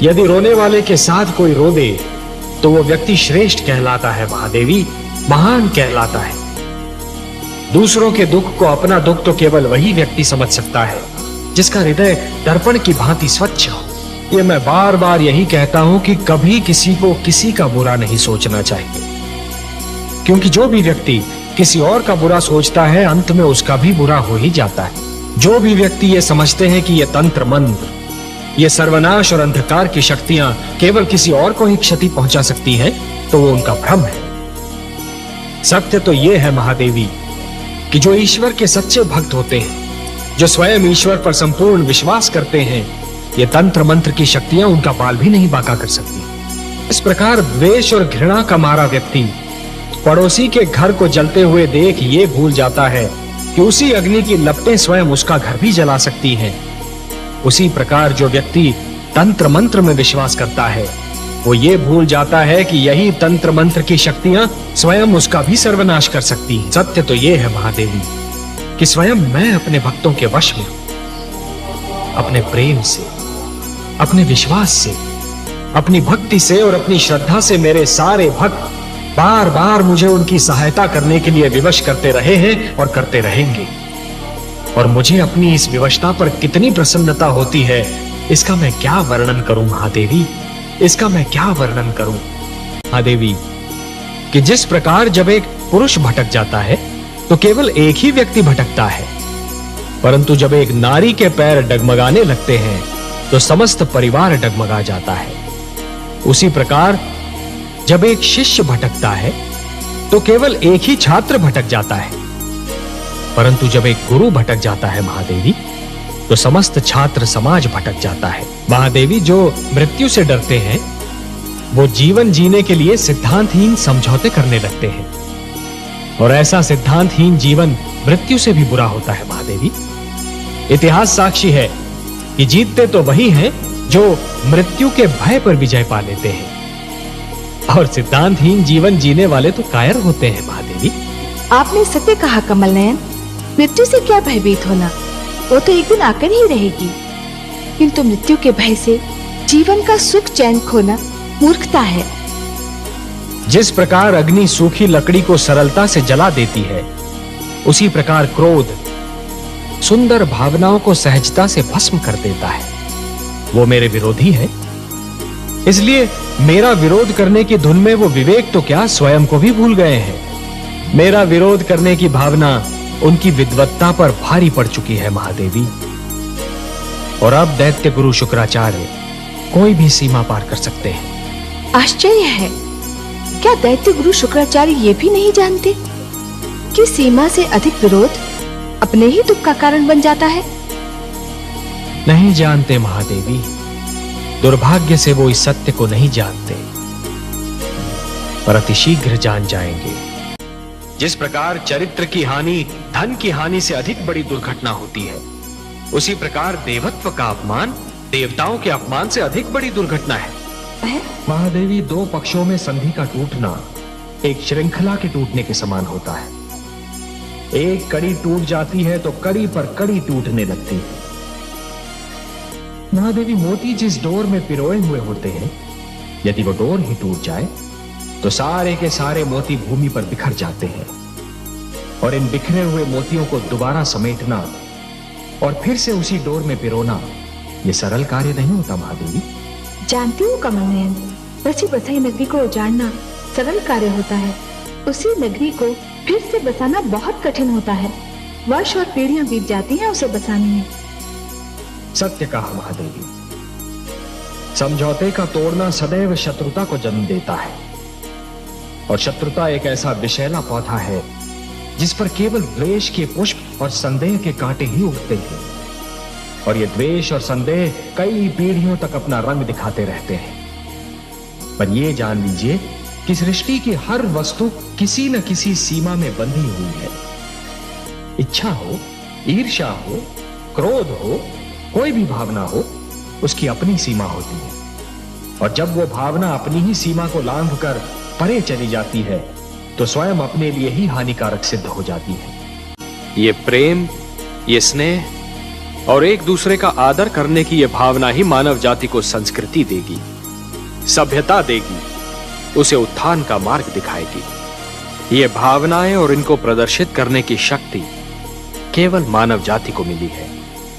यदि रोने वाले के साथ कोई रो दे तो वो व्यक्ति श्रेष्ठ कहलाता है महादेवी, महान कहलाता है। दूसरों के दुख को अपना दुख तो केवल वही व्यक्ति समझ सकता है जिसका हृदय दर्पण की भांति स्वच्छ हो। ये मैं बार बार यही कहता हूं कि कभी किसी को किसी का बुरा नहीं सोचना चाहिए, क्योंकि जो भी व्यक्ति किसी और का बुरा सोचता है अंत में उसका भी बुरा हो ही जाता है। जो भी व्यक्ति ये समझते हैं कि ये तंत्र मंत्र, ये सर्वनाश और अंधकार की शक्तियां केवल किसी और को ही क्षति पहुंचा सकती हैं, तो वो उनका भ्रम है। सत्य तो ये है महादेवी कि जो ईश्वर के सच्चे भक्त होते हैं, जो स्वयं ईश्वर पर संपूर्ण विश्वास करते हैं, ये तंत्र मंत्र की शक्तियां उनका बाल भी नहीं बांका कर सकती। इस प्रकार द्वेष और घृणा का मारा व्यक्ति पड़ोसी के घर को जलते हुए देख ये भूल जाता है कि उसी अग्नि की लपटें स्वयं उसका घर भी जला सकती हैं। उसी प्रकार जो व्यक्ति तंत्र मंत्र में विश्वास करता है वो ये भूल जाता है कि यही तंत्र मंत्र की शक्तियां स्वयं उसका भी सर्वनाश कर सकती हैं। सत्य तो ये है महादेवी कि स्वयं मैं अपने भक्तों के वश में हूं। अपने प्रेम से, अपने विश्वास से, अपनी भक्ति से और अपनी श्रद्धा से मेरे सारे भक्त बार बार मुझे उनकी सहायता करने के लिए विवश करते रहे हैं और करते रहेंगे। और मुझे अपनी इस विवशता पर कितनी प्रसन्नता होती है, इसका मैं क्या वर्णन करूं महादेवी, इसका मैं क्या वर्णन करूं महादेवी। कि जिस प्रकार जब एक पुरुष भटक जाता है तो केवल एक ही व्यक्ति भटकता है, परंतु जब एक नारी के पैर डगमगाने लगते हैं तो समस्त परिवार डगमगा जाता है। उसी प्रकार जब एक शिष्य भटकता है तो केवल एक ही छात्र भटक जाता है, परंतु जब एक गुरु भटक जाता है महादेवी तो समस्त छात्र समाज भटक जाता है। महादेवी, जो मृत्यु से डरते हैं वो जीवन जीने के लिए सिद्धांतहीन समझौते करने लगते हैं, और ऐसा सिद्धांतहीन जीवन मृत्यु से भी बुरा होता है महादेवी। इतिहास साक्षी है कि जीतते तो वही हैं जो मृत्यु के भय पर विजय पा लेते हैं, और सिद्धांतहीन जीवन जीने वाले तो कायर होते हैं महादेवी। आपने सत्य कहा कमल नयन, मृत्यु से क्या भयभीत होना, वो तो एक दिन आकर ही रहेगी, किंतु मृत्यु के भय से जीवन का सुख चैन खोना मूर्खता है। जिस प्रकार अग्नि सूखी लकड़ी को सरलता से जला देती है, उसी प्रकार क्रोध सुंदर भावनाओं को सहजता से भस्म कर देता है। वो मेरे विरोधी है, इसलिए मेरा विरोध करने की धुन में वो विवेक तो क्या स्वयं को भी भूल गए हैं। मेरा विरोध करने की भावना उनकी विद्वत्ता पर भारी पड़ चुकी है महादेवी, और अब दैत्य गुरु शुक्राचार्य कोई भी सीमा पार कर सकते हैं। आश्चर्य है, क्या दैत्य गुरु शुक्राचार्य ये भी नहीं जानते कि सीमा से अधिक विरोध अपने ही दुख का कारण बन जाता है? नहीं जानते महादेवी, दुर्भाग्य से वो इस सत्य को नहीं जानते, पर अतिशीघ्र जान जाएंगे। जिस प्रकार चरित्र की हानि धन की हानि से अधिक बड़ी दुर्घटना होती है, उसी प्रकार देवत्व का अपमान देवताओं के अपमान से अधिक बड़ी दुर्घटना है। महादेवी, दो पक्षों में संधि का टूटना एक श्रृंखला के टूटने के समान होता है। एक कड़ी टूट जाती है तो कड़ी पर कड़ी टूटने लगती है। महादेवी, मोती जिस डोर में पिरोए हुए होते हैं, यदि वो डोर ही टूट जाए तो सारे के सारे मोती भूमि पर बिखर जाते हैं, और इन बिखरे हुए मोतियों को दोबारा समेटना और फिर से उसी डोर में पिरोना ये सरल कार्य नहीं होता महादेवी। जानती हूँ कमल नयन, बसी बसाई नगरी को उजाड़ना सरल कार्य होता है, उसी नगरी को फिर से बसाना बहुत कठिन होता है। वर्ष और पीढ़ियां बीत जाती हैं उसे बसाने में। सत्य कहा महादेवी, समझौते का तोड़ना सदैव शत्रुता को जन्म देता है, और शत्रुता एक ऐसा विषैला पौधा है जिस पर केवल द्वेष के पुष्प और संदेह के कांटे ही उगते हैं, और ये द्वेष और संदेह कई पीढ़ियों तक अपना रंग दिखाते रहते हैं। पर ये जान लीजिए कि सृष्टि की हर वस्तु किसी न किसी सीमा में बंधी हुई है। इच्छा हो, ईर्ष्या हो, क्रोध हो, कोई भी भावना हो, उसकी अपनी सीमा होती है, और जब वो भावना अपनी ही सीमा को लांघकर परे चली जाती है तो स्वयं अपने लिए ही हानिकारक सिद्ध हो जाती है। ये प्रेम, ये स्नेह, और एक दूसरे का आदर करने की यह भावना ही मानव जाति को संस्कृति देगी, सभ्यता देगी, उसे उत्थान का मार्ग दिखाएगी। ये भावनाएं और इनको प्रदर्शित करने की शक्ति केवल मानव जाति को मिली है।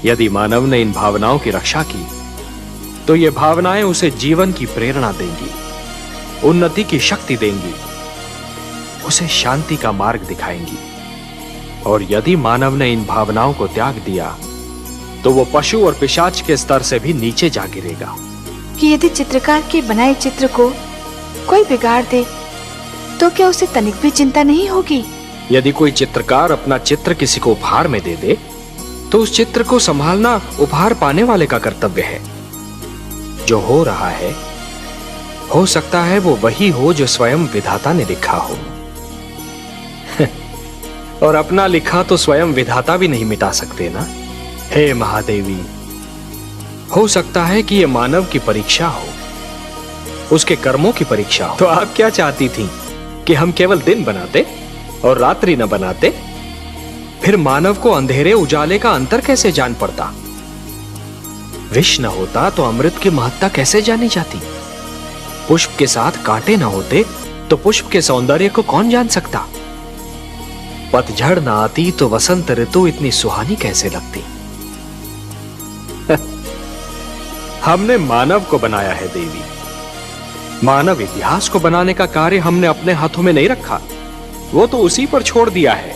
यदि मानव ने इन भावनाओं की रक्षा की तो ये भावनाएं उसे जीवन की प्रेरणा देंगी, उन्नति की शक्ति देंगी, उसे शांति का मार्ग दिखाएंगी। और यदि मानव ने इन भावनाओं को त्याग दिया तो वो पशु और पिशाच के स्तर से भी नीचे जा गिरेगा। कि यदि चित्रकार के बनाए चित्र को कोई बिगाड़ दे तो क्या उसे तनिक भी चिंता नहीं होगी? यदि कोई चित्रकार अपना चित्र किसी को उपहार में दे दे तो उस चित्र को संभालना उपहार पाने वाले का कर्तव्य है। जो हो रहा है हो सकता है वो वही हो जो स्वयं विधाता ने लिखा हो और अपना लिखा तो स्वयं विधाता भी नहीं मिटा सकते ना। हे महादेवी, हो सकता है कि यह मानव की परीक्षा हो, उसके कर्मों की परीक्षा हो। तो आप क्या चाहती थी कि हम केवल दिन बनाते और रात्रि न बनाते? फिर मानव को अंधेरे उजाले का अंतर कैसे जान पड़ता? विष न होता तो अमृत की महत्ता कैसे जानी जाती? पुष्प के साथ कांटे न होते तो पुष्प के सौंदर्य को कौन जान सकता? पतझड़ न आती तो वसंत ऋतु इतनी सुहानी कैसे लगती? हमने मानव को बनाया है देवी। मानव इतिहास को बनाने का कार्य हमने अपने हाथों में नहीं रखा, वो तो उसी पर छोड़ दिया है।